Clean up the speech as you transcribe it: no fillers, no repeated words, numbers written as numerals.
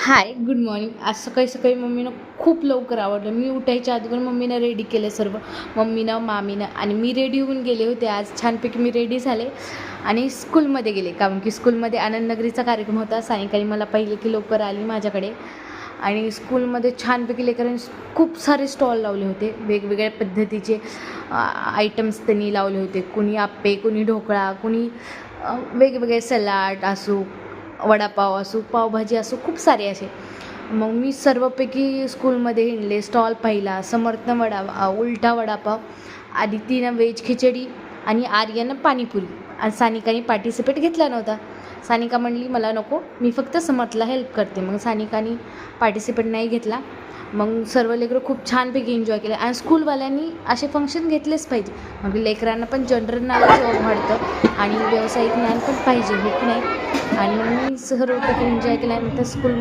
हाय, good morning. आज सकाळी सकाळी मम्मीनं खूप लवकर आवरलं. मी उठायच्या अगोदर मम्मीनं रेडी केलं सर्व. मम्मीनं, मामीनं आणि मी रेडी होऊन गेले होते. आज छानपैकी मी रेडी झाले आणि स्कूलमध्ये गेले. कारण की स्कूलमध्ये आनंदनगरीचा कार्यक्रम होता. सायंकाळी मला पाहिलं की लवकर आली माझ्याकडे आणि स्कूलमध्ये छानपैकी लेकरांनी खूप सारे स्टॉल लावले होते. वेगवेगळ्या पद्धतीचे आयटम्स त्यांनी लावले होते. कुणी आप्पे, कुणी ढोकळा, कुणी वेगवेगळे सलाड असो, वडापाव असो, पावभाजी असो, खूप सारे असे. मग मी सर्वपैकी स्कूलमध्ये हिंडले. स्टॉल पाहिला. समर्थ उलटा वडापाव, आदितीनं व्हेज खिचडी आणि आर्यनं पाणीपुरी. आणि सानिकाने पार्टिसिपेट घेतला नव्हता. सानिका म्हणली मला नको, मी फक्त समर्थला हेल्प करते. मग सानिकाने पार्टिसिपेट नाही घेतला. मग सर्व लेकरं खूप छानपैकी एन्जॉय केले आणि स्कूलवाल्यांनी असे फंक्शन घेतलेच पाहिजे. मग लेकरांना पण जनरल नॉलेज वाढतं आणि व्यावसायिक ज्ञान पण पाहिजे, हे की नाही. आणि मग मी सर्वपैकी एन्जॉय केल्यानंतर स्कूल